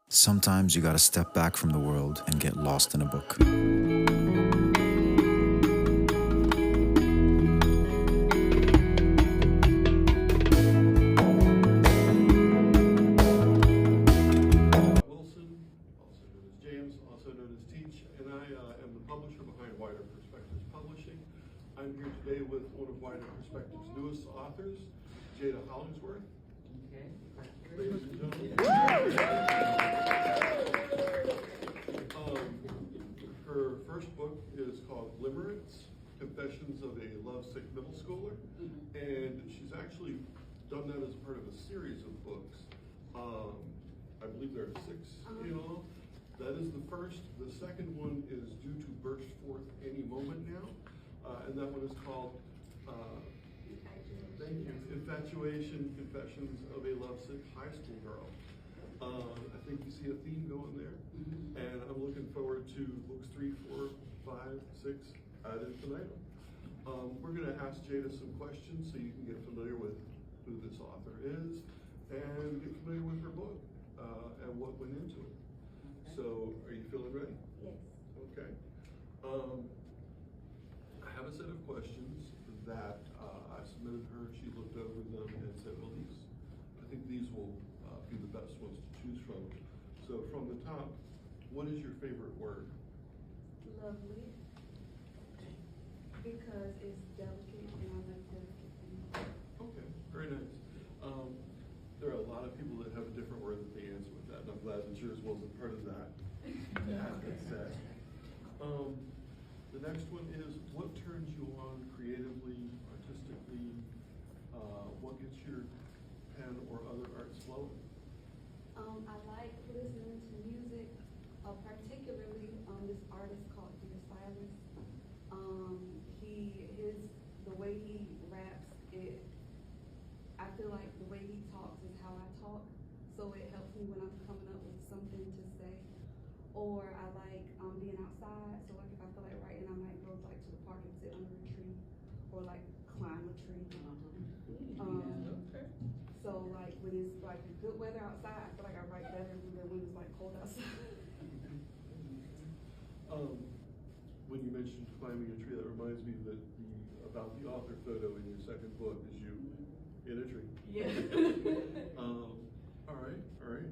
Sometimes you gotta step back from the world and get lost in a book. Wilson, also known as James, also known as Teach, and I am the publisher behind Wider Perspectives Publishing. I'm here today with one of Wider Perspectives' newest authors, Jada Hollingsworth. Okay. Ladies and gentlemen. Her first book is called Limerence, Confessions of a Lovesick Middle Schooler, and she's actually done that as part of a series of books. I believe there are 6 in all. That is the first. The second one is due to burst forth any moment now, and that one is called thank you, Infatuation, Confessions of a Lovesick High School Girl. I think you see a theme going there, and I'm looking forward to books 3, 4, 5, 6 added tonight. We're going to ask Jada some questions so you can get familiar with who this author is and get familiar with her book and what went into it. So, are you feeling ready? Yes. Okay. I have a set of questions that I submitted her. She looked over them and said, well, I think these will be the best ones to choose from. So from the top, what is your favorite word? Lovely. Because it's delicate and I like delicate things. Okay, very nice. There are a lot of people that have a different word that they answer with that, and I'm glad that yours wasn't part of that. Set. The next one is, what turns you on creatively, artistically? What gets your pen or other arts flowing? I like listening to music, particularly this artist called Liaison. The way he raps, I feel like the way he talks is how I talk, so it helps me when I'm coming up with something to say. Or I like being outside, so like if I feel like writing, I might go like to the park and sit under a tree, or like climb a tree. So like when it's like good weather outside, I feel like I write better than when it's like cold outside. When you mentioned climbing a tree, that reminds me that about the author photo in your second book is you in a tree. Yeah. All right.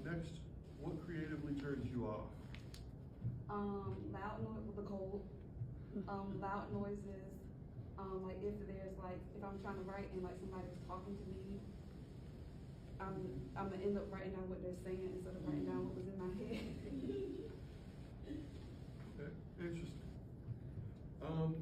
Next, what creatively turns you off? Loud noise with the cold. Loud noises. Like if I'm trying to write and like somebody's talking to me, I'm gonna end up writing down what they're saying instead of writing down what was in my head. Okay, interesting. I'm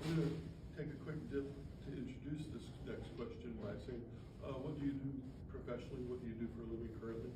gonna take a quick dip to introduce this next question by saying, what do you do professionally? What do you do for a living currently?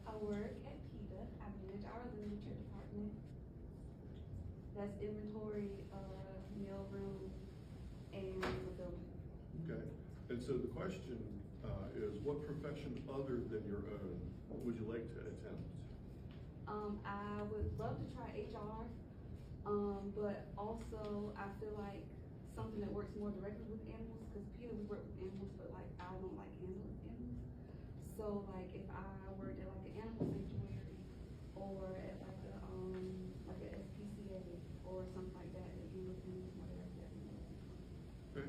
I work at PETA. I manage our literature department. That's inventory, mailroom, and fulfillment. Okay, and so the question is, what profession other than your own would you like to attempt? I would love to try HR, but also I feel like something that works more directly with animals, because PETA we work with animals, but like I don't like handling animals. So like if I worked at like an animal sanctuary or at like a SPCA or something like that handles animals more directly. Okay.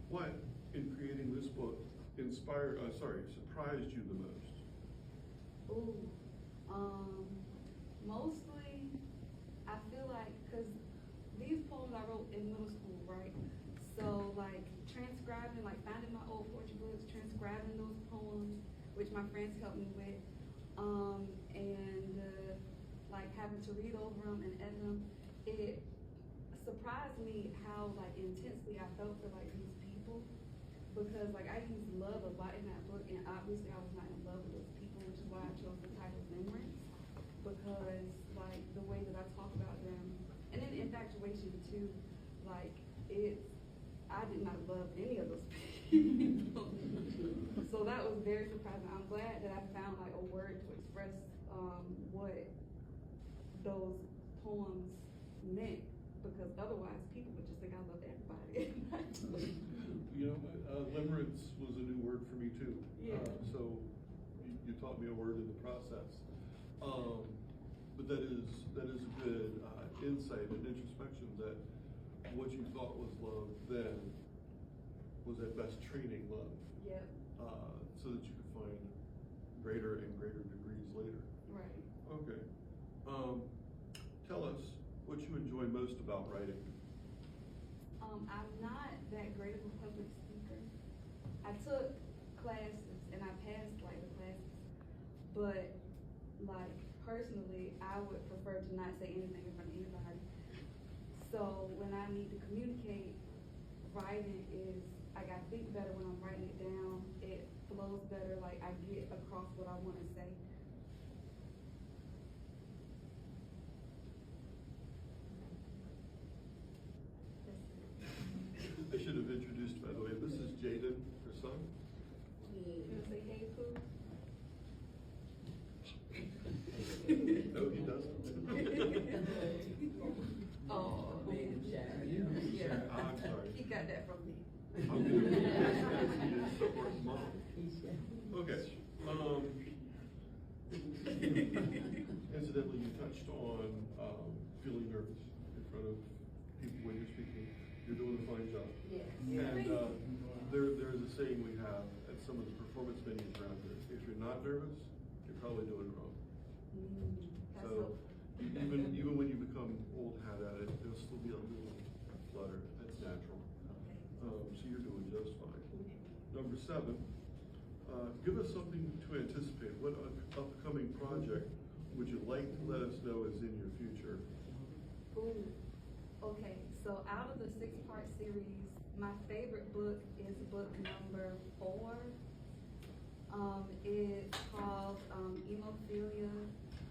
What in creating this book surprised you the most? Ooh, mostly I feel like, cause these poems I wrote in middle school, right? So like transcribing, like finding my old poetry books, transcribing those poems, which my friends helped me with, and like having to read over them and edit them, it surprised me how like intensely I felt for like these people, because like I used love a lot in that book, and obviously I was not in love with those people, which is why I chose the title Limerence, because like the way that I talk about them, and then infatuation too, like I did not love any of those people. So that was very surprising. I'm glad that I found like a word to express what those poems meant, because otherwise people would just think I love everybody. You know, limerence was a new word for me too. Yeah. taught me a word in the process. But that is a good insight and introspection that what you thought was love then was at best training love. Yep. So that you could find greater and greater degrees later. Right. Okay. Tell us what you enjoy most about writing. I'm not that great of a public speaker. I took classes and I passed like the classes, but like personally, I would prefer to not say anything in front of anybody. So when I need to communicate, writing is, like, I think better when I'm writing it down. It flows better, like I get across what I want to say. I should have introduced, by the way, this is Jada, her son. You wanna say hey, Pooh? No, he doesn't. Oh, I'm sorry. He got that from me. I'm gonna be as he is support mom. Okay. Incidentally, you touched on feeling nervous in front of people when you're speaking. You're doing a fine job. Yes. And there's a saying we have at some of the performance venues around here. If you're not nervous, you're probably doing it wrong. That's So even when you become old hat at it, there'll still be a little flutter. That's natural. okay. So you're doing just fine. Number 7, give us something to anticipate. What upcoming project would you like to let us know is in your future? Ooh. Okay, so out of the 6-part series, my favorite book is book number 4. It's called Hemophilia,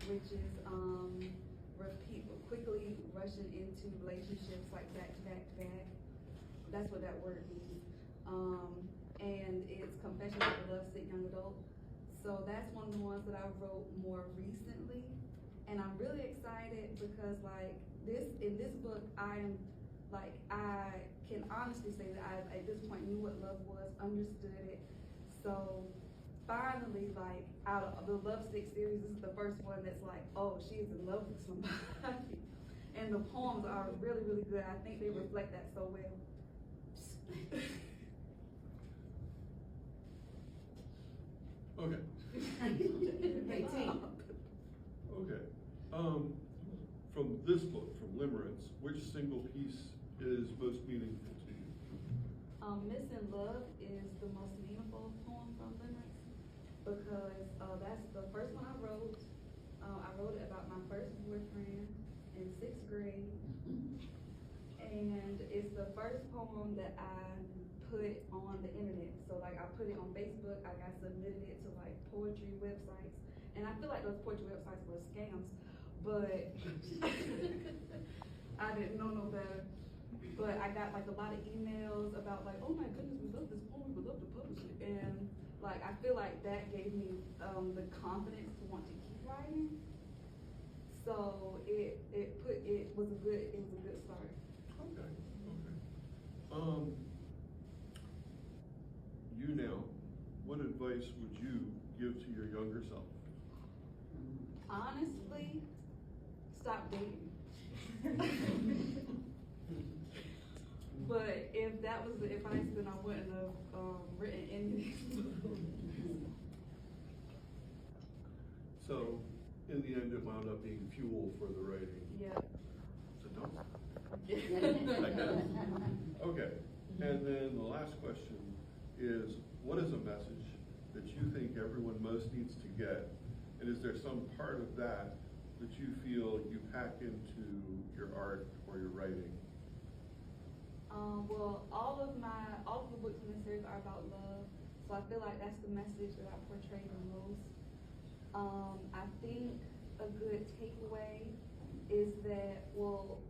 which is quickly rushing into relationships like back to back to back. That's what that word means. And it's Confessions of a Lovesick Young Adult. So that's one of the ones that I wrote more recently. And I'm really excited because in this book, I can honestly say that I, at this point, knew what love was, understood it. So finally, out of the Lovesick series, this is the first one that's like, oh, she is in love with somebody. And the poems are really, really good. I think they reflect that so well. Okay. Okay. From this book, from Limerence, which single piece is most meaningful to you? Missing Love is the most meaningful poem from Limerence because that's the first one I wrote. I wrote it about my first boyfriend in 6th grade. And it's the first poem that I put on the internet. So I put it on Facebook, I submitted it to poetry websites. And I feel like those poetry websites were scams, but I didn't know no better. But I got a lot of emails about oh my goodness, we love this poem, we would love to publish it. And I feel like that gave me the confidence to want to keep writing. So it was a good start. Okay. You now, what advice would you give to your younger self? Honestly, stop dating. But if that was the advice, then I wouldn't have written anything. So, in the end, it wound up being fuel for the writing. Yeah. So don't. I guess. Okay. And then the last question is, what is a message that you think everyone most needs to get? And is there some part of that that you feel you pack into your art or your writing? Well, all of the books in this series are about love, so I feel like that's the message that I portray the most. I think a good takeaway is that, well,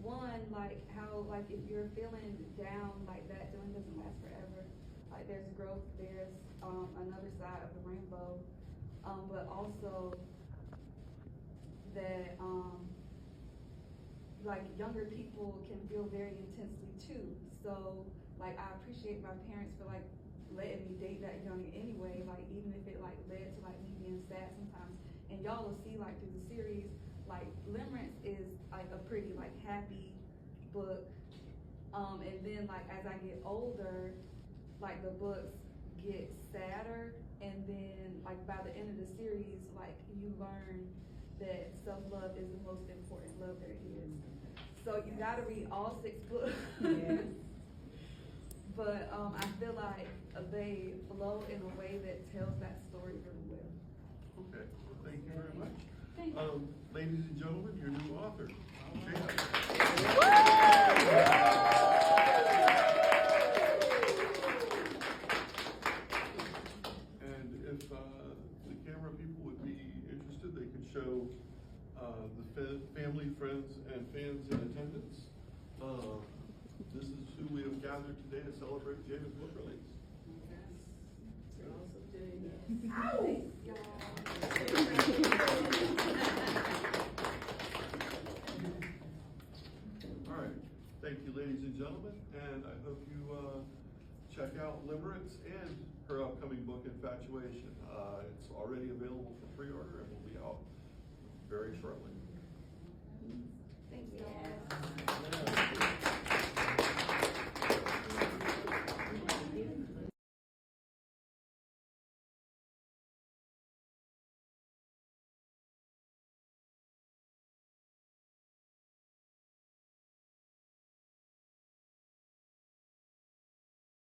one, how if you're feeling down that feeling doesn't last forever. There's growth, there's another side of the rainbow, but also that younger people can feel very intensely too. So I appreciate my parents for letting me date that young anyway, even if it led to me y'all will see like through the series, like Limerence is like a pretty like happy book. And then like as I get older, like the books get sadder, and then like by the end of the series, like you learn that self-love is the most important love there is. So you gotta read all 6 books. Yes. But I feel like they flow in a way that tells that story really well. Okay, well, thank you very much. Thank you. Ladies and gentlemen, your new author, Jada. And if the camera people would be interested, they could show the family, friends, and fans in attendance. This is who we have gathered today to celebrate Jada's book release. All right, thank you, ladies and gentlemen, and I hope you check out Limerence and her upcoming book, Infatuation. It's already available for pre-order and will be out very shortly.